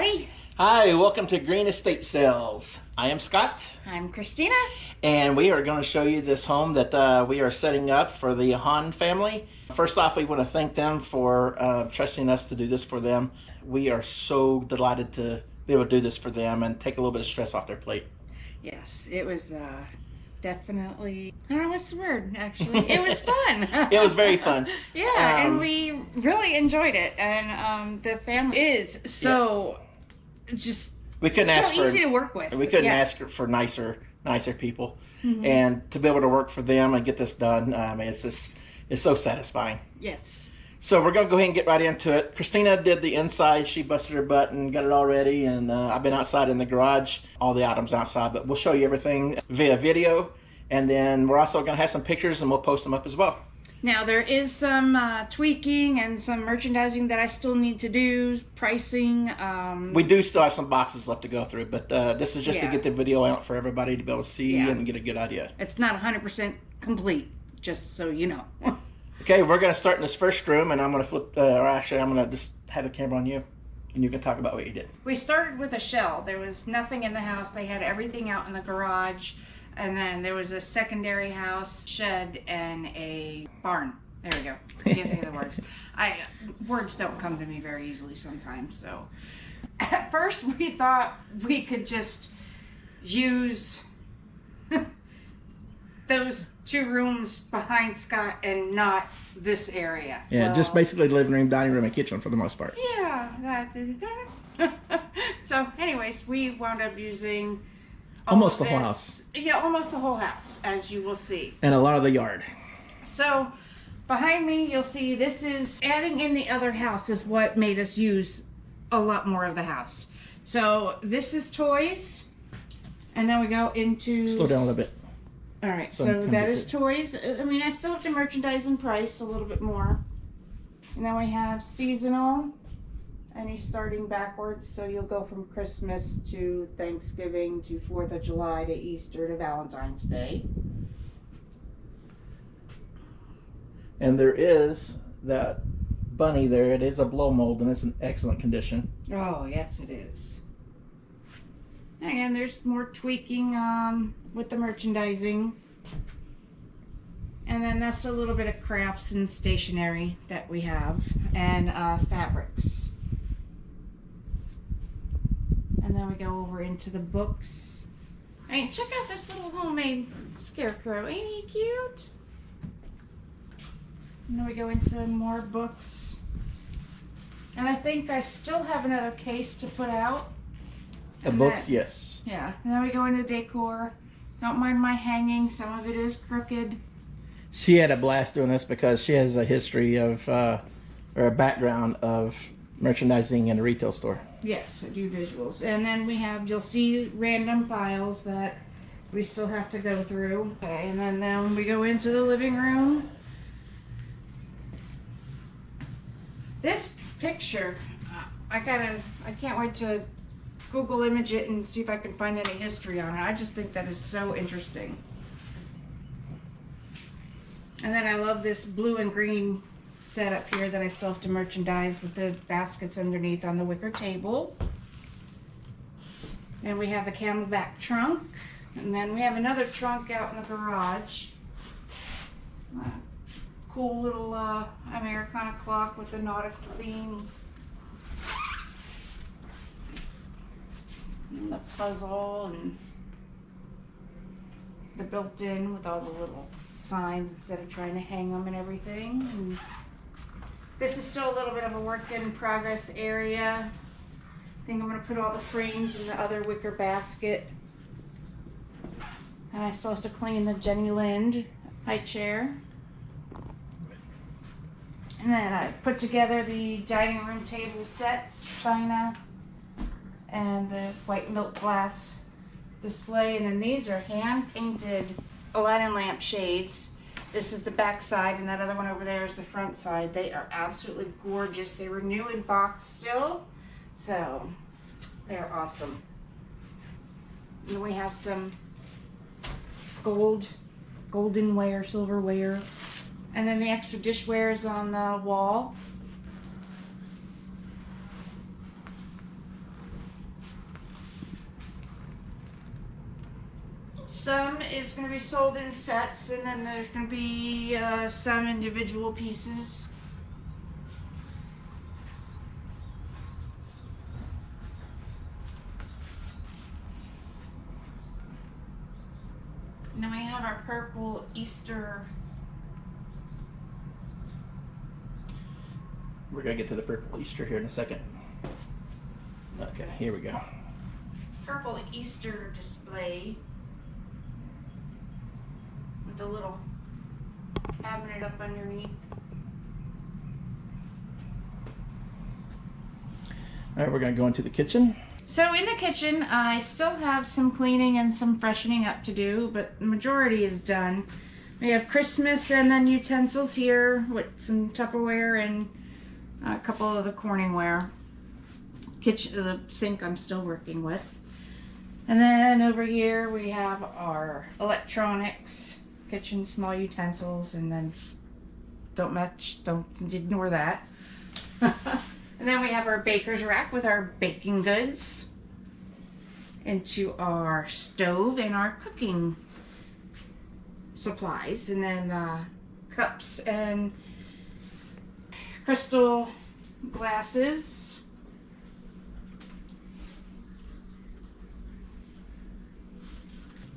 everybody. Hi, welcome to Green Estate Sales. I am Scott. I'm Christina. And we are going to show you this home that we are setting up for the Hahn family. First off, we want to thank them for trusting us to do this for them. We are so delighted to be able to do this for them and take a little bit of stress off their plate. Yes, it was definitely, I don't know what's the word, actually. It was fun. It was very fun. Yeah, and we really enjoyed it. And the family is so just we couldn't so ask for easy to work with. We couldn't ask for nicer people. Mm-hmm. And to be able to work for them and get this done, it's so satisfying. Yes. So we're going to go ahead and get right into it. Christina did the inside. She busted her butt and got it all ready. And I've been outside in the garage, all the items outside. But we'll show you everything via video. And then we're also going to have some pictures and we'll post them up as well. Now there is some tweaking and some merchandising that I still need to do, pricing. We do still have some boxes left to go through. But this is just to get the video out for everybody to be able to see and get a good idea. It's not 100% complete, just so you know. Okay, we're going to start in this first room, and I'm going to flip, or actually, I'm going to just have the camera on you, and you can talk about what you did. We started with a shell. There was nothing in the house. They had everything out in the garage, and then there was a secondary house, shed, and a barn. There we go. I can't think of the words. Words don't come to me very easily sometimes, so. At first, we thought we could just use those two rooms behind Scott and not this area. Yeah, well, just basically living room, dining room, and kitchen for the most part. Yeah. So anyways, we wound up using almost the whole house. Yeah, almost the whole house, as you will see. And a lot of the yard. So behind me, you'll see this is adding in the other house is what made us use a lot more of the house. So this is toys. And then we go into... Slow down a little bit. All right, so that is toys. I mean, I still have to merchandise and price a little bit more. And then we have seasonal, and he's starting backwards, so you'll go from Christmas to Thanksgiving to 4th of July to Easter to Valentine's Day. And there is that bunny there. It is a blow mold, and it's in excellent condition. Oh, yes, it is. And there's more tweaking with the merchandising. And then that's a little bit of crafts and stationery that we have. And fabrics. And then we go over into the books. I mean, check out this little homemade scarecrow. Ain't he cute? And then we go into more books. And I think I still have another case to put out. The books, yes. Yeah, and then we go into decor. Don't mind my hanging, some of it is crooked. She had a blast doing this because she has a history of, or a background of merchandising in a retail store. Yes, I do visuals. And then we have, you'll see random files that we still have to go through. Okay, and then we go into the living room. This picture, I can't wait to Google image it and see if I can find any history on it. I just think that is so interesting. And then I love this blue and green setup here that I still have to merchandise with the baskets underneath on the wicker table. Then we have the Camelback trunk. And then we have another trunk out in the garage. Cool little Americana clock with the nautical theme. And the puzzle and the built-in with all the little signs instead of trying to hang them and everything. And this is still a little bit of a work in progress area. I think I'm going to put all the frames in the other wicker basket. And I still have to clean the Jenny Lind high chair. And then I put together the dining room table sets, china, and the white milk glass display. And then these are hand painted Aladdin lamp shades. This is the back side, and that other one over there is the front side. They are absolutely gorgeous. They were new in box still, so they're awesome. And then we have some goldenware, silverware, and then the extra dishware is on the wall. Some is going to be sold in sets, and then there's going to be some individual pieces. And then we have our purple Easter. We're gonna get to the purple Easter here in a second. Okay, here we go. Purple Easter display with a little cabinet up underneath. All right, we're gonna go into the kitchen. So in the kitchen, I still have some cleaning and some freshening up to do, but the majority is done. We have Christmas and then utensils here with some Tupperware and a couple of the Corningware. The sink I'm still working with. And then over here we have our electronics, kitchen small utensils, and then don't ignore that. And then we have our baker's rack with our baking goods, into our stove and our cooking supplies, and then cups and crystal glasses.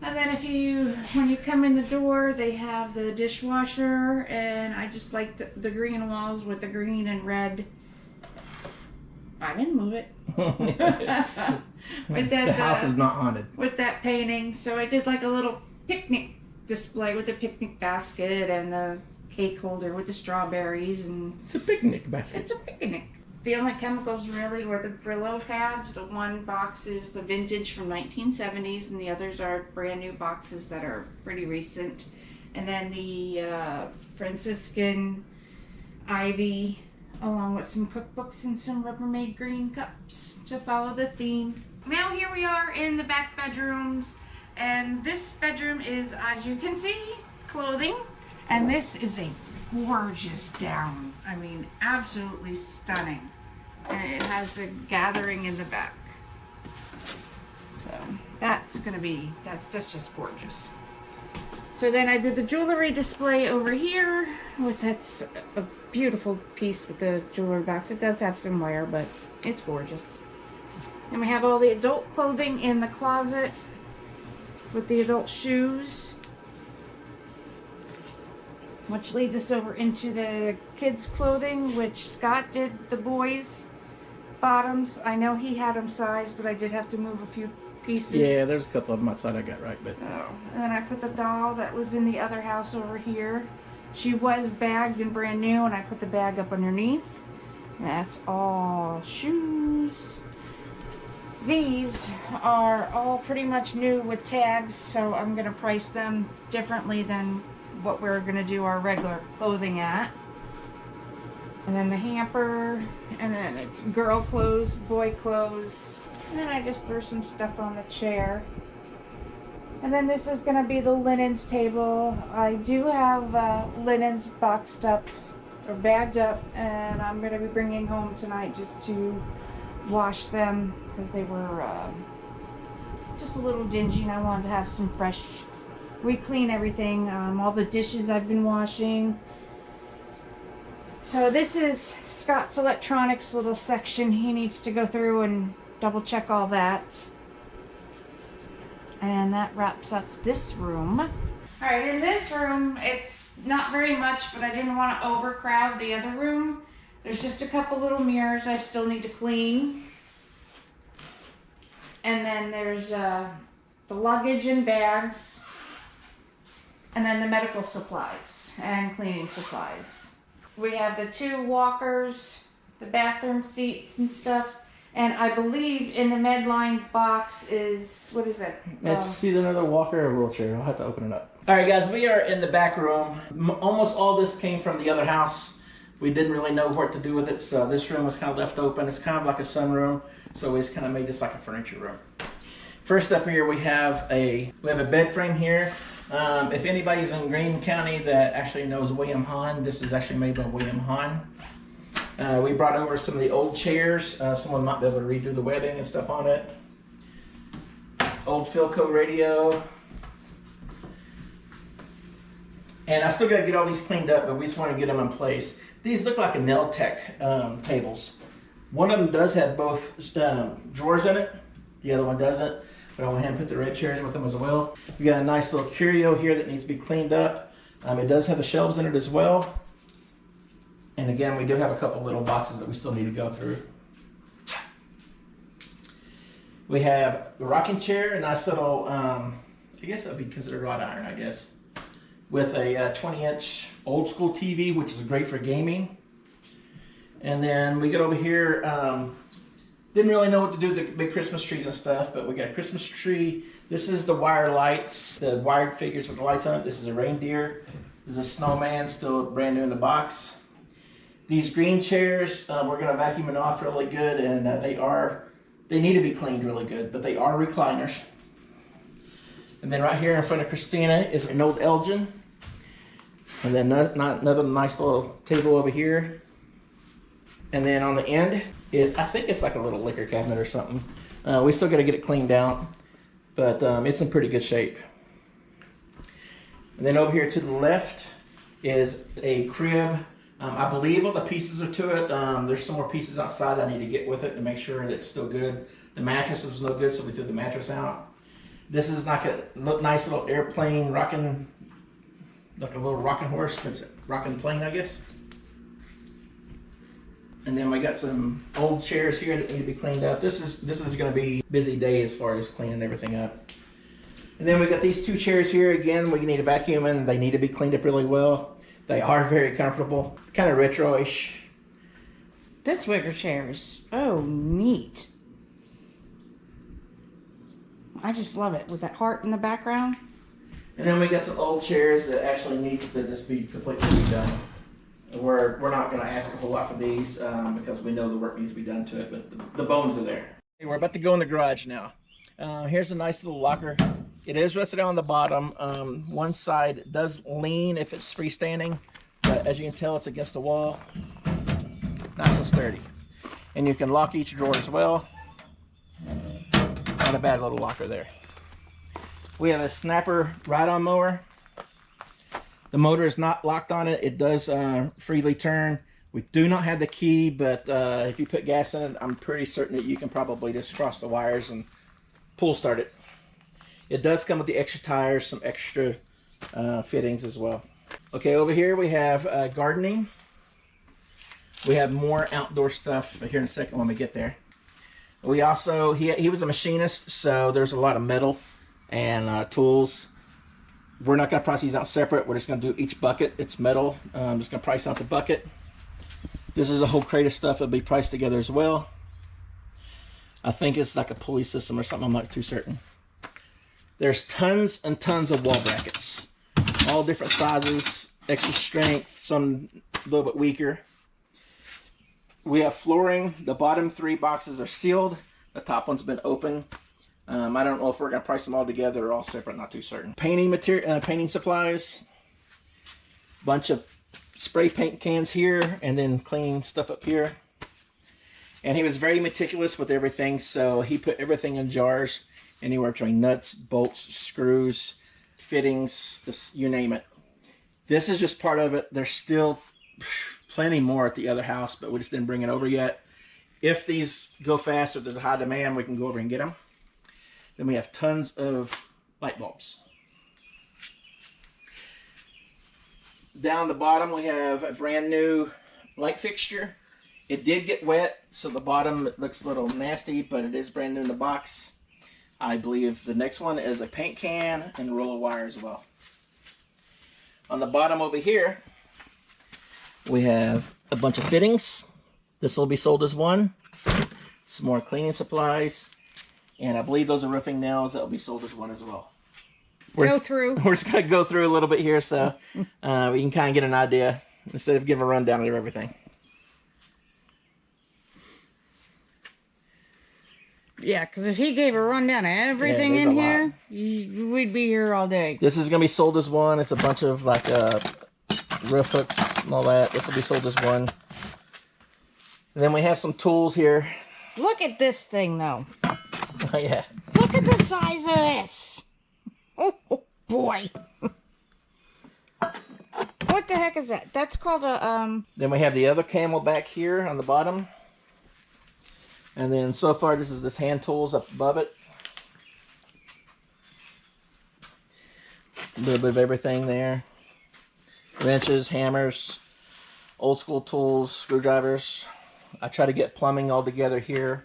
And then when you come in the door, they have the dishwasher, and I just like the green walls with the green and red. I didn't move it. With that, the house is not haunted. With that painting. So I did like a little picnic display with the picnic basket and the cake holder with the strawberries. And it's a picnic basket. It's a picnic. The only chemicals really were the Brillo pads. The one box is the vintage from 1970s, and the others are brand new boxes that are pretty recent. And then the Franciscan Ivy, along with some cookbooks and some Rubbermaid green cups to follow the theme. Now here we are in the back bedrooms, and this bedroom is, as you can see, clothing. And this is a gorgeous gown. I mean, absolutely stunning. And it has the gathering in the back. So that's just gorgeous. So then I did the jewelry display over here that's a beautiful piece with the jewelry box. It does have some wear, but it's gorgeous. And we have all the adult clothing in the closet with the adult shoes, which leads us over into the kids' clothing, which Scott did the boys' bottoms. I know he had them sized, but I did have to move a few pieces. Yeah, there's a couple of them I thought I got right, but. Oh. And then I put the doll that was in the other house over here. She was bagged and brand new, and I put the bag up underneath. And that's all shoes. These are all pretty much new with tags, so I'm going to price them differently than what we're going to do our regular clothing at. And then the hamper, and then it's girl clothes, boy clothes. And then I just threw some stuff on the chair. And then this is going to be the linens table. I do have linens boxed up or bagged up, and I'm going to be bringing home tonight just to wash them because they were just a little dingy, and I wanted to have some fresh, re-clean everything. All the dishes I've been washing. So this is Scott's electronics little section. He needs to go through and double check all that. And that wraps up this room. Alright, in this room, it's not very much, but I didn't want to overcrowd the other room. There's just a couple little mirrors I still need to clean. And then there's the luggage and bags. And then the medical supplies and cleaning supplies. We have the 2 walkers, the bathroom seats and stuff. And I believe in the Medline box is, what is that? It's either another walker or wheelchair. I'll have to open it up. All right, guys, we are in the back room. Almost all this came from the other house. We didn't really know what to do with it, so this room was kind of left open. It's kind of like a sunroom, so we just kind of made this like a furniture room. First up here, we have a bed frame here. If anybody's in Greene County that actually knows William Hahn, this is actually made by William Hahn. We brought over some of the old chairs. Someone might be able to redo the wedding and stuff on it. Old Philco radio. And I still got to get all these cleaned up, but we just want to get them in place. These look like a nail tech tables. One of them does have both drawers in it. The other one doesn't. But I went ahead and put the red chairs with them as well. We got a nice little curio here that needs to be cleaned up. It does have the shelves in it as well. And again, we do have a couple little boxes that we still need to go through. We have the rocking chair, a nice little, I guess that would be considered wrought iron, I guess. With a 20-inch old school TV, which is great for gaming. And then we get over here, didn't really know what to do with the big Christmas trees and stuff, but we got a Christmas tree. This is the wire lights, the wired figures with the lights on it. This is a reindeer. This is a snowman, still brand new in the box. These green chairs, we're gonna vacuum it off really good, and they need to be cleaned really good, but they are recliners. And then right here in front of Christina is an old Elgin. And then another nice little table over here. And then on the end, I think it's like a little liquor cabinet or something. We still got to get it cleaned out, but it's in pretty good shape. And then over here to the left is a crib. I believe all the pieces are to it. There's some more pieces outside that I need to get with it to make sure that it's still good. The mattress was no good, so we threw the mattress out. This is like a nice little airplane rocking, like a little rocking horse, but it's a rocking plane, I guess. And then we got some old chairs here that need to be cleaned up. This is going to be a busy day as far as cleaning everything up. And then we got these two chairs here. Again, we need to vacuum and they need to be cleaned up really well. They are very comfortable, kind of retro-ish. This wicker chair is so neat. I just love it with that heart in the background. And then we got some old chairs that actually need to just be completely redone. We're not going to ask a whole lot for these because we know the work needs to be done to it, but the bones are there. Okay, we're about to go in the garage now. Here's a nice little locker. It is rested on the bottom. One side does lean if it's freestanding, but as you can tell, it's against the wall. Nice and sturdy. And you can lock each drawer as well. Not a bad little locker there. We have a Snapper ride-on mower. The motor is not locked on it. It does freely turn. We do not have the key, but if you put gas in it, I'm pretty certain that you can probably just cross the wires and pull start it. It does come with the extra tires, some extra fittings as well. Okay, over here we have gardening. We have more outdoor stuff here in a second when we get there. We also, he was a machinist, so there's a lot of metal and tools. We're not going to price these out separate. We're just going to do each bucket. It's metal. I'm just going to price out the bucket. This is a whole crate of stuff. It'll be priced together as well. I think it's like a pulley system or something. I'm not too certain. There's tons and tons of wall brackets. All different sizes, extra strength, some a little bit weaker. We have flooring. The bottom 3 boxes are sealed. The top one's been open. I don't know if we're going to price them all together or all separate, not too certain. Painting material, painting supplies. Bunch of spray paint cans here, and then cleaning stuff up here. And he was very meticulous with everything, so he put everything in jars, anywhere between nuts, bolts, screws, fittings, just you name it. This is just part of it. There's still plenty more at the other house, but we just didn't bring it over yet. If these go fast or there's a high demand, we can go over and get them. Then we have tons of light bulbs. Down the bottom we have a brand new light fixture. It did get wet, so the bottom looks a little nasty, but it is brand new in the box. I believe the next one is a paint can and a roll of wire as well. On the bottom over here, we have a bunch of fittings. This will be sold as one. Some more cleaning supplies. And I believe those are roofing nails that will be sold as one as well. We're just going to go through a little bit here so we can kind of get an idea instead of giving a rundown of everything. Yeah, because if he gave a rundown of everything in here, we'd be here all day. This is going to be sold as one. It's a bunch of like roof hooks and all that. This will be sold as one. And then we have some tools here. Look at this thing, though. Oh, yeah. Look at the size of this. Oh boy. what the heck is that? That's called a Then we have the other camel back here on the bottom. And then so far this is this hand tools up above it. A little bit of everything there. Wrenches, hammers, old school tools, screwdrivers. I try to get plumbing all together here.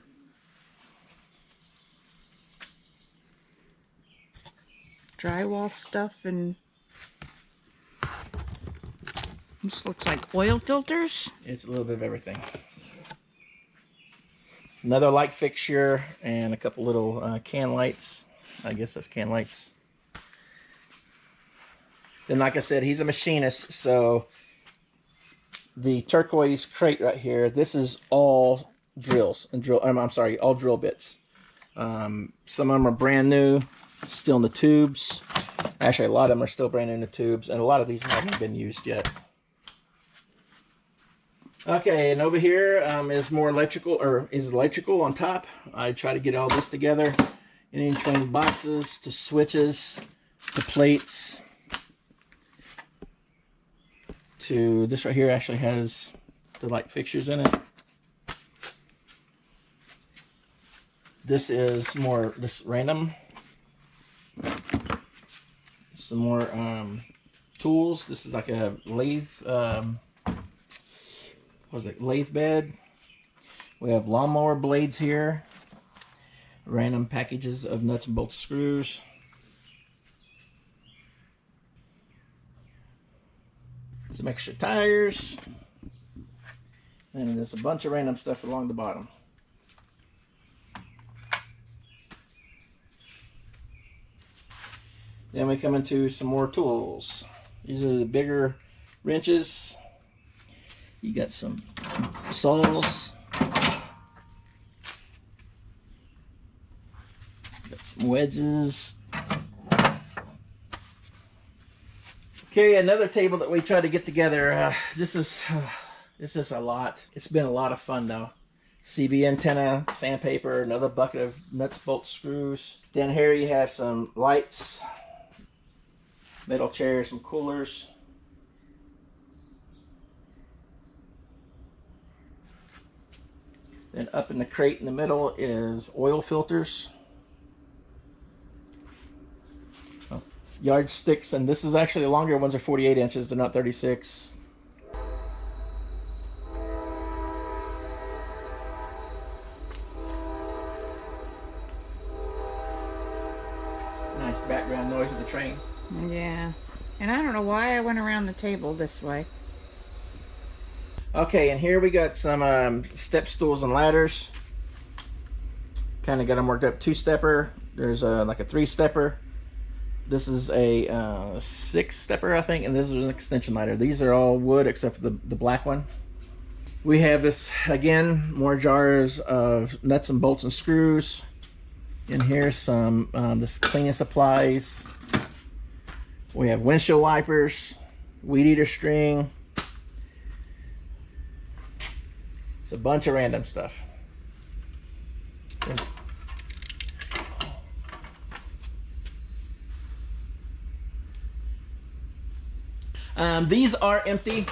drywall stuff, and this looks like oil filters. It's a little bit of everything. Another light fixture and a couple little can lights. I guess that's can lights. Then, like I said, he's a machinist, so the turquoise crate right here, this is all drills and all drill bits. Some of them are brand new, still in the tubes. Actually, a lot of them are still brand new in the tubes, and a lot of these haven't been used yet. Okay, and over here is more electrical, or is electrical on top. I try to get all this together, in between boxes to switches to plates. To this right here actually has the light fixtures in it. This is more just random. Some more tools. This is like a lathe. What is it? Lathe bed. We have lawnmower blades here. Random packages of nuts and bolts, screws. Some extra tires, and there's a bunch of random stuff along the bottom. Then we come into some more tools. These are the bigger wrenches. You got some saws. Got some wedges. Okay, another table that we tried to get together. This is a lot. It's been a lot of fun though. CB antenna, sandpaper, another bucket of nuts, bolts, screws. Down here you have some lights, metal chairs, some coolers. Then up in the crate in the middle is oil filters. Yardsticks, and this is actually the longer ones are 48 inches, they're not 36. Nice background noise of the train. Yeah, and I don't know why I went around the table this way. Okay, and here we got some step stools and ladders. Kind of got them worked up. 2-stepper. There's like a 3-stepper. This is a 6-stepper, I think, and this is an extension ladder. These are all wood except for the black one. We have this, again, more jars of nuts and bolts and screws. And here's some this cleaning supplies. We have windshield wipers, weed eater string. It's a bunch of random stuff. These are empty.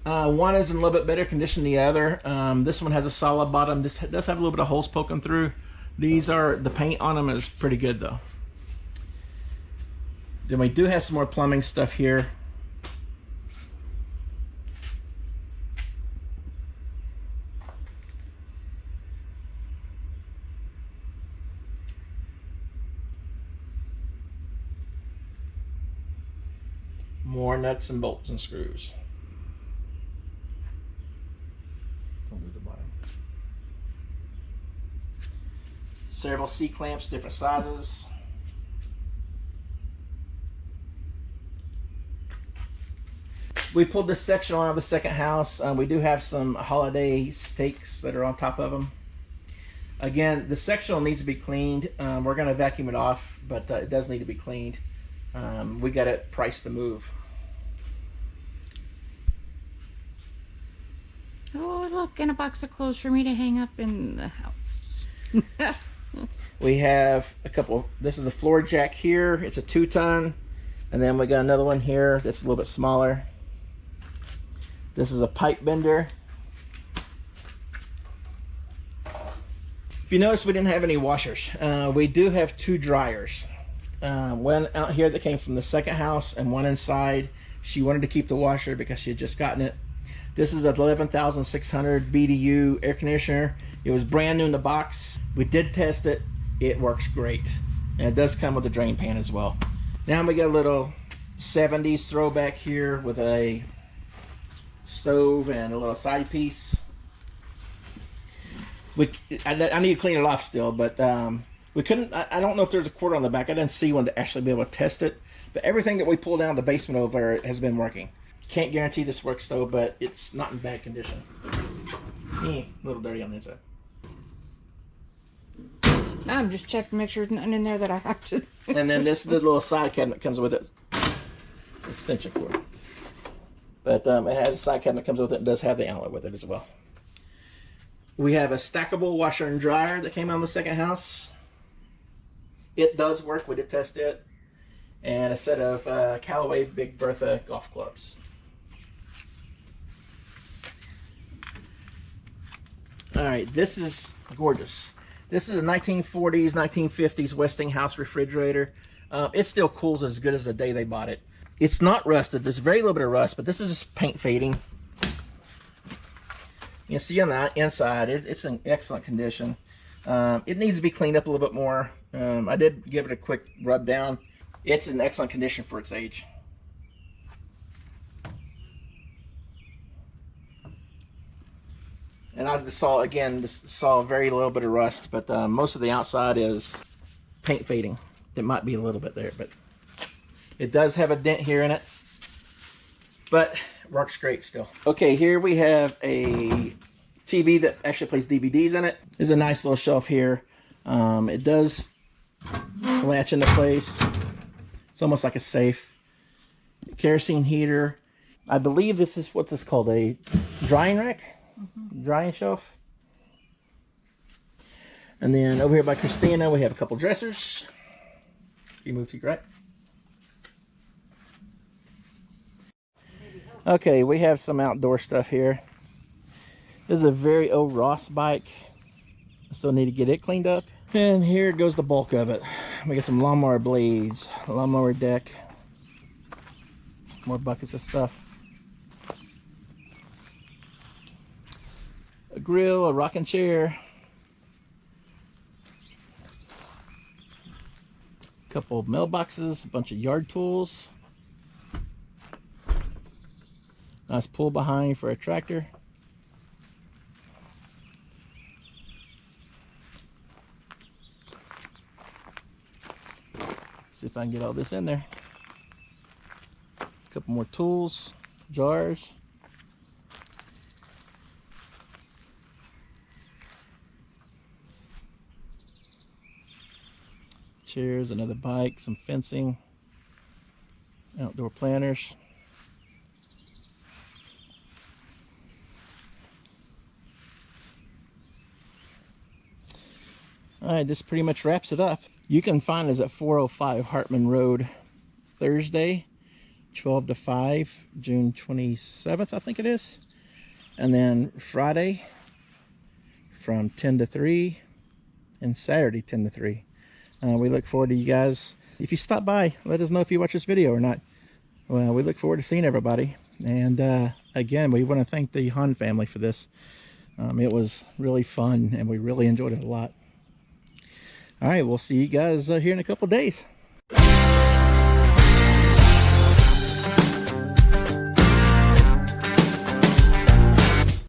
One is in a little bit better condition than the other. This one has a solid bottom. This does have a little bit of holes poking through. These are, the paint on them is pretty good though. Then we do have some more plumbing stuff here. More nuts and bolts and screws. Over the bottom. Several C-clamps, different sizes. We pulled this section out of the second house. We do have some holiday stakes that are on top of them. Again, the sectional needs to be cleaned. We're going to vacuum it off, but it does need to be cleaned. We got it priced to move. Oh, look, and a box of clothes for me to hang up in the house. We have a couple. This is a floor jack here. It's a 2-ton. And then we got another one here that's a little bit smaller. This is a pipe bender. If you notice, we didn't have any washers. We do have 2 dryers. One out here that came from the second house and one inside. She wanted to keep the washer because she had just gotten it. This is an 11,600 BTU air conditioner. It was brand new in the box. We did test it. It works great. And it does come with a drain pan as well. Now we got a little 70s throwback here with a stove and a little side piece. I need to clean it off still, but we couldn't. I don't know if there's a cord on the back. I didn't see one to actually be able to test it. But everything that we pulled down the basement over has been working. Can't guarantee this works though, but it's not in bad condition. A little dirty on the inside. I'm just checking to make sure there's nothing in there that I have to. And then this is the little side cabinet comes with it. Extension cord. But it has a side cabinet comes with it. It does have the outlet with it as well. We have a stackable washer and dryer that came out of the second house. It does work. We did test it. And a set of Callaway Big Bertha golf clubs. All right, this is gorgeous. This is a 1940s, 1950s Westinghouse refrigerator. It still cools as good as the day they bought it. It's not rusted. There's very little bit of rust, but this is just paint fading. You can see on the inside, it's in excellent condition. It needs to be cleaned up a little bit more. I did give it a quick rub down. It's in excellent condition for its age. And I just saw very little bit of rust, but most of the outside is paint fading. It might be a little bit there, but it does have a dent here in it, but it works great still. Okay, here we have a TV that actually plays DVDs in it. There's a nice little shelf here. It does latch into place. It's almost like a safe. Kerosene heater. I believe this is what's this called, a drying rack? Drying shelf. And then over here by Christina, we have a couple dressers. You move to your right. Okay, we have some outdoor stuff here. This is a very old Ross bike. I still need to get it cleaned up. And here goes the bulk of it. We got some lawnmower blades, a lawnmower deck, more buckets of stuff. A grill, a rocking chair, a couple of mailboxes, a bunch of yard tools, nice pull behind for a tractor. See if I can get all this in there. A couple more tools, jars. Chairs, another bike, some fencing, outdoor planters. All right, this pretty much wraps it up. You can find us at 405 Hartman Road, Thursday, 12 to 5, June 27th, I think it is. And then Friday from 10 to 3, and Saturday 10 to 3. We look forward to you guys. If you stop by, let us know if you watch this video or not. Well, we look forward to seeing everybody. And again, we want to thank the Hahn family for this. It was really fun, and we really enjoyed it a lot. All right, we'll see you guys here in a couple days.